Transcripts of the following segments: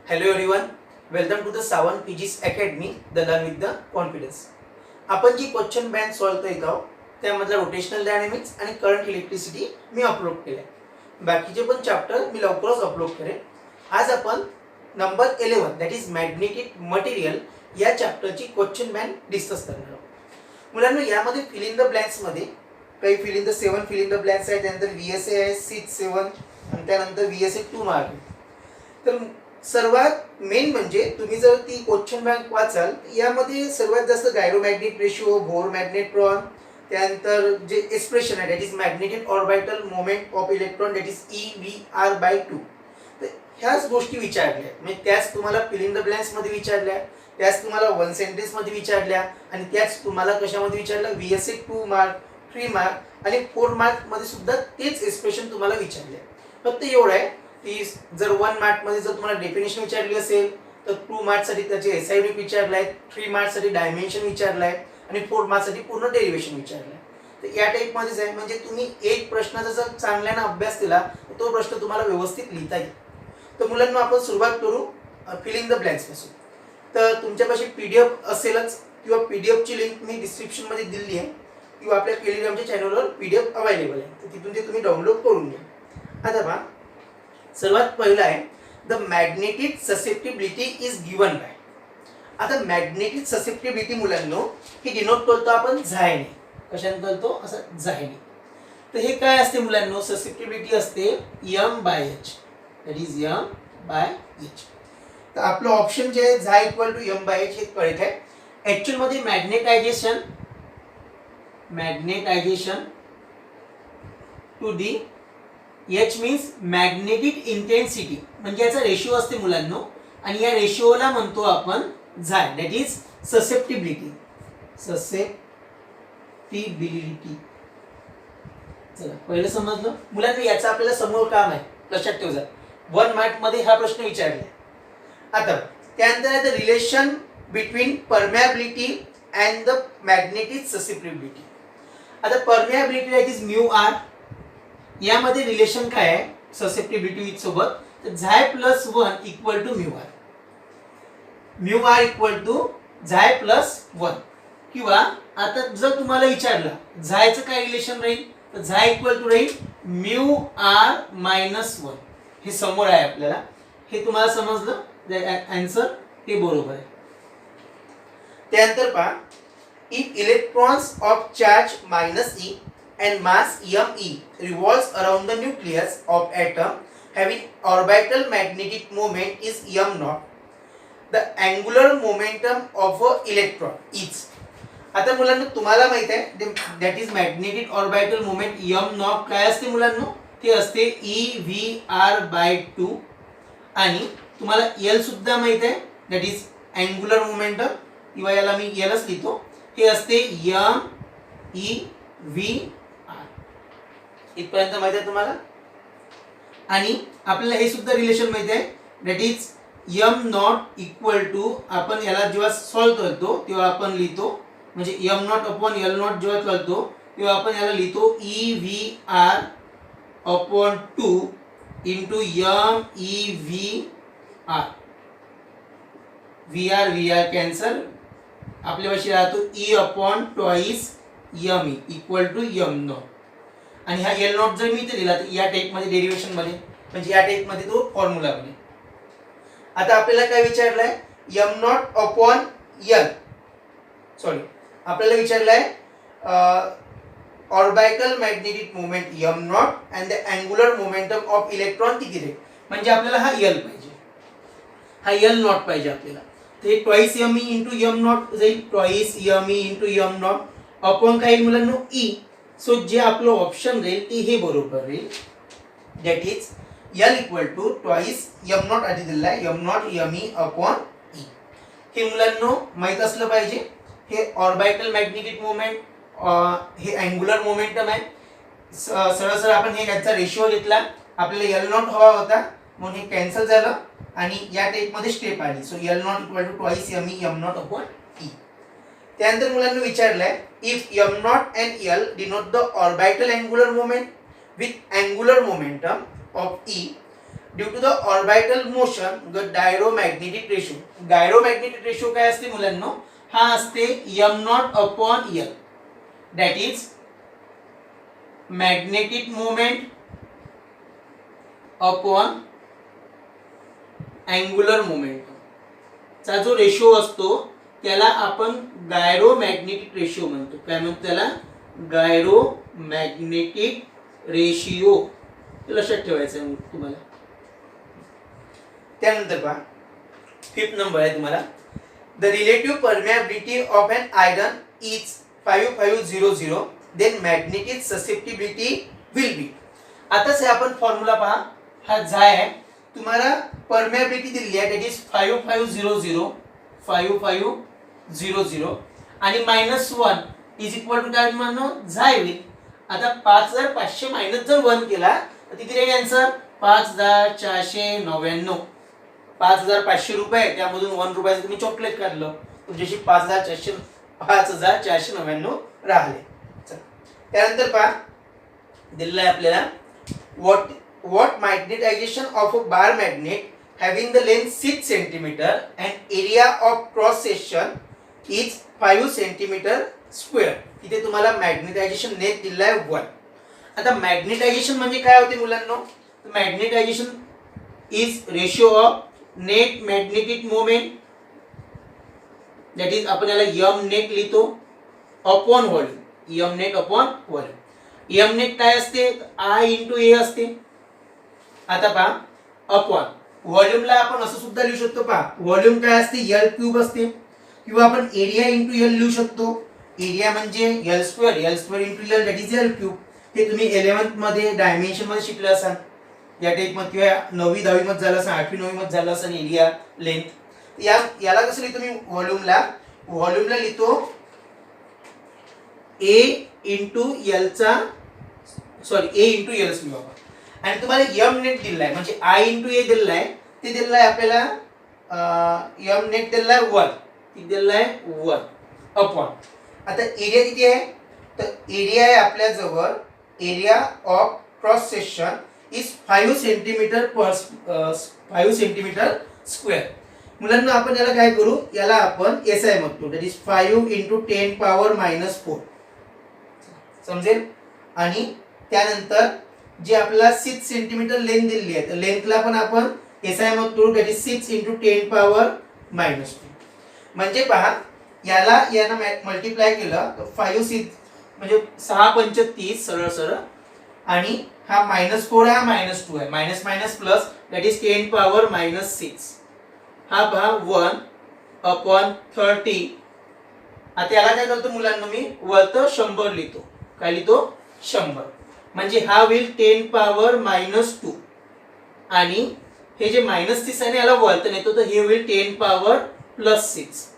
Hello everyone, welcome to the Sawan PG's Academy, the Learn with the Confidence. आपण जी question bank solve करीत आहोत त्यामधला rotational dynamics आणि current electricity मी upload केले. बाकीचे पण चॅप्टर मी लवकरच अपलोड करेन. आज आपण number 11 that is magnetic material या चॅप्टरची क्वेश्चन बँक डिस्कस करणार आहोत. मुलांनो यामध्ये फिल इन द ब्लँक्स मध्ये काही fill in the 7 fill in the blanks आहेत, त्यानंतर VSA आहे 6 7 आणि त्यानंतर VSA 2 मार्क आहे. तर सर्वात मेन म्हणजे तुम्ही जर ती क्वेश्चन बँक वाचाल यामध्ये सर्वात जास्त गायरोमॅग्नेट रेशिओ, बोर मॅग्नेट्रॉन, त्यानंतर जे एक्सप्रेशन आहे that is magnetic orbital moment of electron that is EVR/2. तर ह्याच गोष्टी विचारल्या, म्हणजे त्याच तुम्हाला फिल इन द ब्लँक्स मध्ये विचारल्या, त्याच तुम्हाला वन सेंटेन्स मध्ये विचारल्या आणि त्याच तुम्हाला कशामध्ये विचारलं VSA 2 मार्क, 3 मार्क आणि 4 मार्क मध्ये सुद्धा तेच एक्सप्रेशन तुम्हाला विचारले. फक्त एवढं आहे की जर 1 मार्क मध्ये जर तुम्हाला डेफिनेशन विचारली असेल तर 2 मार्क साठी त्याचे SID विचारलाय, 3 मार्क साठी डायमेन्शन विचारलाय आणि 4 मार्क साठी पूर्ण डेरिव्हेशन विचारलाय. तर या टाइप मध्येच आहे, म्हणजे तुम्ही एक प्रश्नाचा जर चांगल्याने अभ्यास केला तर तो प्रश्न तुम्हाला व्यवस्थित लिहिता येईल. तर मुलांना आपण सुरुवात करू फिल इन द ब्लँक्स पासून. तर तुमच्यापाशी PDF असेलच किंवा PDF ची लिंक मी डिस्क्रिप्शन मध्ये दिली आहे किंवा आपल्या टेलिग्रामच्या चॅनलवर PDF अवेलेबल आहे, तर तिथून ते तुम्ही डाउनलोड करून घ्या. आता पहा, सर्वात पहिला आहे the magnetic susceptibility is given by. आता मॅग्नेटिक ससेप्टिबिलिटी मुलांनो हे डिनोट करतो आपण झायने. कशाने करतो? असं झायने. तर हे काय असते मुलांनो? ससेप्टिबिलिटी असते M/H, दॅट इज M/H. तर आपलं ऑप्शन जे आहे झा इक्वल टू M/H हे करेक्ट आहे. ऍक्च्युअल मध्ये magnetisation to the H means magnetic intensity, म्हणजे याचा रेशिओ असते मुलांनो आणि या रेशिओला म्हणतो आपण झाय, दॅट इज ससेप्टिबिलिटी. चला पहिलं समजलं मुलांनो. याचा आपल्याला समोर काम आहे, लक्षात ठेवा. 1 मार्क मध्ये हा प्रश्न विचारला. आता त्यानंतर आहे the relation between permeability and the magnetic susceptibility. आता परमेबिलिटी दॅट इज μr, यामध्ये रिलेशन काय आहे ससेप्टिबिलिटी सोबत? तर chi plus 1 equal to μr. μr equal to chi plus 1. किंवा आता जर तुम्हाला विचारलं झायचं काय रिलेशन राहील, तर झाय इक्वल टू राहील μr-1. हे समोर आहे आपल्याला, हे तुम्हाला समजलं. आन्सर हे बरोबर आहे. त्यानंतर पहा, if electrons of charge -e and mass me revolves around the nucleus of atom having orbital magnetic moment is m0, the angular momentum of a electron is. आता मुलांनो तुम्हाला माहित आहे that is magnetic orbital moment m0 काय असते मुलांनो? ते असते EVR/2 आणि तुम्हाला L सुद्धा माहित आहे दॅट इज अँगुलर मोमेंटम, किंवा याला मी Lच लिहितो, हे असते MEV. इथपर्यंत माहिती आहे तुम्हाला. आणि आपल्याला हे सुद्धा रिलेशन माहिती आहे that is M0 equal to, आपण याला जेव्हा सॉल्व करतो तेव्हा आपण लिहितो, म्हणजे M0/L0 जेव्हा करतो तेव्हा आपण याला लिहितो EVR/2 into MEVR. VR cancel, आपल्यापाशी राहतो E/2 ME equal to M0. आणि हा L0 जर मी इथे दिला तर या टाइप मध्ये डेरिव्हेशन मध्ये, म्हणजे या टाइप मध्ये तो फॉर्म्युला बनेल. आता आपल्याला काय विचारलंय? M0/L, सॉरी आपल्याला विचारलंय orbital magnetic moment M0 and the angular momentum of electron किती रे, म्हणजे आपल्याला हा L पाहिजे, हा L0 पाहिजे आपल्याला. तर हे ट्वाइस ME इंटू M0 जाईल, twice ME into M0 upon काय मुलांनो E. सो जे आपलं ऑप्शन राहील ते हे बरोबर राहील, that is L equal to twice M0 आधी दिलेला आहे M0 ME/E. हे मुलांनो माहित असलं पाहिजे. हे ऑर्बिटल मॅग्नेटिक मोमेंट, हे अँगुलर मोमेंटम आहे. सरळ आपण हे याचा रेशिओ घेतला, आपल्याला L0 हवा होता म्हणून हे कॅन्सल झालं आणि या टाइप मध्ये स्टेप आली. So L0 equal to twice ME M0/E. त्यानंतर मुलांना विचारलंय if M0 and L denote the orbital angular moment with angular momentum of E, due to the orbital motion the gyromagnetic ratio. Gyromagnetic ratio काय असते मुलांनो, हा असते m not upon l, that is magnetic moment upon angular momentum चा जो ratio असतो त्याला आपण गायरोमॅग्नेटिक रेशिओ म्हणतो. काय म्हणतो त्याला? गायरोमॅग्नेटिक रेशिओ. लक्षात ठेवायचं आहे तुम्हाला. त्यानंतर पहा, 5th नंबर आहे तुम्हाला. The relative permeability of an iron is 5500, then magnetic susceptibility will be. आताच हे आपण फॉर्म्युला पहा, हा झाय आहे. तुम्हाला परमिएबिलिटी दिली आहे, दॅट इज 5500 आणि -1 इज इक्वल टू काय म्हणतो, झाय होईल. आता 5500 मायनस जर 1 केला तर किती राहील आन्सर? 5499. 5500 रुपये, त्यामधून 1 रुपयाचं तुम्ही चॉकलेट काढलं, तुमच्याशी 5499 राहिले. त्यानंतर पहा, दिलेलं आहे आपल्याला what magnetization of a bar magnet having the length 6 cm and area of cross section is 5 cm square. इथे तुम्हाला मॅग्नेटायझेशन नेट दिलं आहे 1. आता मॅग्नेटायझेशन म्हणजे काय होते मुलांनो? Magnetisation is ratio of net magnetic moment, that is आपण याला m नेट लिहितो upon volume. m net upon volume. m net काय असते? I × a असते. आता पहा, अपॉन व्हॉल्यूमला आपण असं सुद्धा लिहू शकतो. पहा, व्हॉल्यूम काय असते? L³ असते. किंवा आपण एरिया × L लिहू शकतो. एरिया म्हणजे L², L² × L, that is L³. हे तुम्ही 11th मध्ये डायमेन्शन मध्ये शिकले असाल, या टाइप मध्ये, किंवा 9वी 10वी मध्ये झालं असेल, 8वी 9वी मध्ये झालं असेल. एरिया, लेंथ, याला कसं लिहितो मी? व्हॉल्यूमला लिहितो A × L चा, सॉरी A × L लिहू आपण. आणि तुम्हाला m नेट दिलाय, म्हणजे I × A दिलाय, ते दिलाय आपल्याला m नेट दिलाय 1, दिलाय 1 अपॉन. आता एरिया किती आहे? तर एरिया आहे आपल्या जवळ, area of cross section is 5 centimetre square. मुलांना आपण याला काय करू? याला आपण SI म्हणतो, दॅट इज 5 × 10⁻⁻4. समजेल? आणि त्यानंतर जे आपल्याला 6 सेंटीमीटर लेंथ दिलेली आहे, तर लेंथला पण आपण SI म्हणतो, दॅट इज 6 × 10⁻². म्हणजे पहा, याला मल्टिप्लाय केलं तर 5 म्हणजे 6 पंच 30 सरळ सरळ, आणि हा -4 आहे, हा -2 आहे, minus minus plus, that is 10⁻⁻6. हा पहा 1/30. आता याला काय करतो मुलांना, मी वरतं 100 लिहितो. काय लिहितो? 100. म्हणजे हा होईल 10⁻⁻2, आणि हे जे -30 आहे याला वरतं नेतो, तर हे होईल 10⁻+6.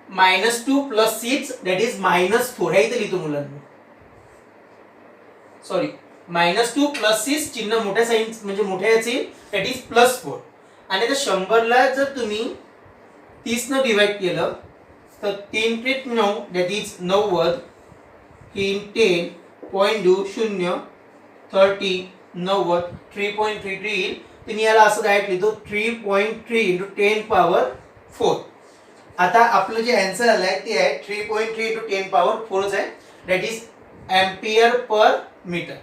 -2 + 6 दॅट इज -4. हे इथे लिहितो मुलांना, सॉरी, -2 + 6 चिन्ह मोठ्या साइन म्हणजे मोठ्या याचे, दॅट इज +4. आणि त्या 100ला जर तुम्ही 30 न डिवाइड केलं तर 3 × 9 दॅट इज 90. in 10 0.0 30 90 3.33 येईल. तुम्ही याला असं डायरेक्ट लिहितो 3.3 × 10⁻4. आता आपलं जे आन्सर आलाय ते आहे 3.3 × 10⁻4 आहे, that is ampere per metre.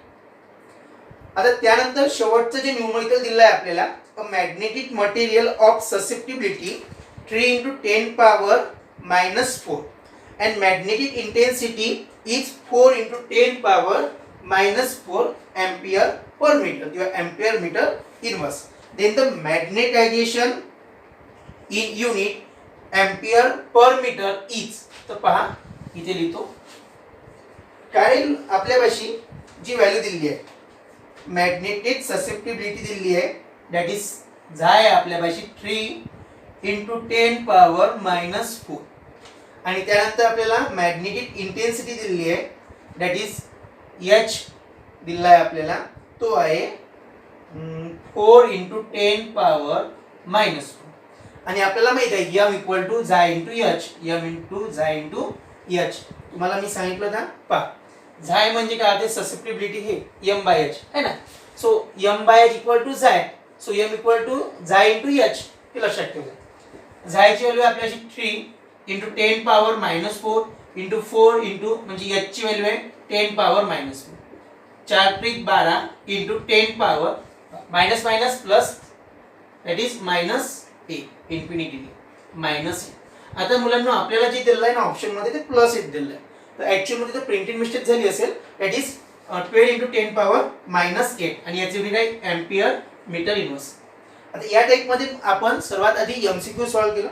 आता त्यानंतर शेवटचं जे न्यूमरिकल दिलं आहे आपल्याला, a magnetic material of susceptibility 3 × 10⁻⁻4 and magnetic intensity is 4 × 10⁻⁻4 ampere per meter, किंवा ampere meter inverse. Then the magnetization in unit ampere per meter is. तर पहा इथे लिहितो, कारण आपल्यापाशी जी व्हॅल्यू दिली आहे, मॅग्नेटिक ससेप्टिबिलिटी दिली आहे, दॅट इज झाय आपल्यापाशी 3 × 10⁻⁻4. आणि त्यानंतर आपल्याला मॅग्नेटिक इंटेन्सिटी दिलेली आहे, दॅट इज H दिला आहे आपल्याला, तो आहे 4 × 10⁻⁻4. आणि आपल्याला माहित आहे m = झाय × h, m × झाय × h. तुम्हाला मी सांगितलं ना, पहा झाय म्हणजे काय होते? ससेप्टिबिलिटी, हे m/h आहे ना. So M by H equal to chi. So M equal to chi into H हे लक्षात ठेवूया. झायची व्हॅल्यू आपल्याशी 3 इंटू 10 पॉवर -4 इंटू 4 इंटू म्हणजे एच ची व्हॅल्यू आहे 10 पॉवर -4. 4 त्रिक 12 into 10 power minus minus plus that is -8 infinity -8. आता मुलांना आपल्याला जे दिलेलं आहे ना ऑप्शन मध्ये ते प्लस 8 दिलेलं आहे. तर ऍक्च्युअल मध्ये तर प्रिंटिंग मिस्टेक झाली असेल. दॅट इज 12 इंटू 10 पॉवर -8 आणि याची युनिट आहे एम्पियर मीटर इनवर्स. आता या टाइप मध्ये आपण सर्वात आधी एमसीक्यू सॉल्व्ह केलं.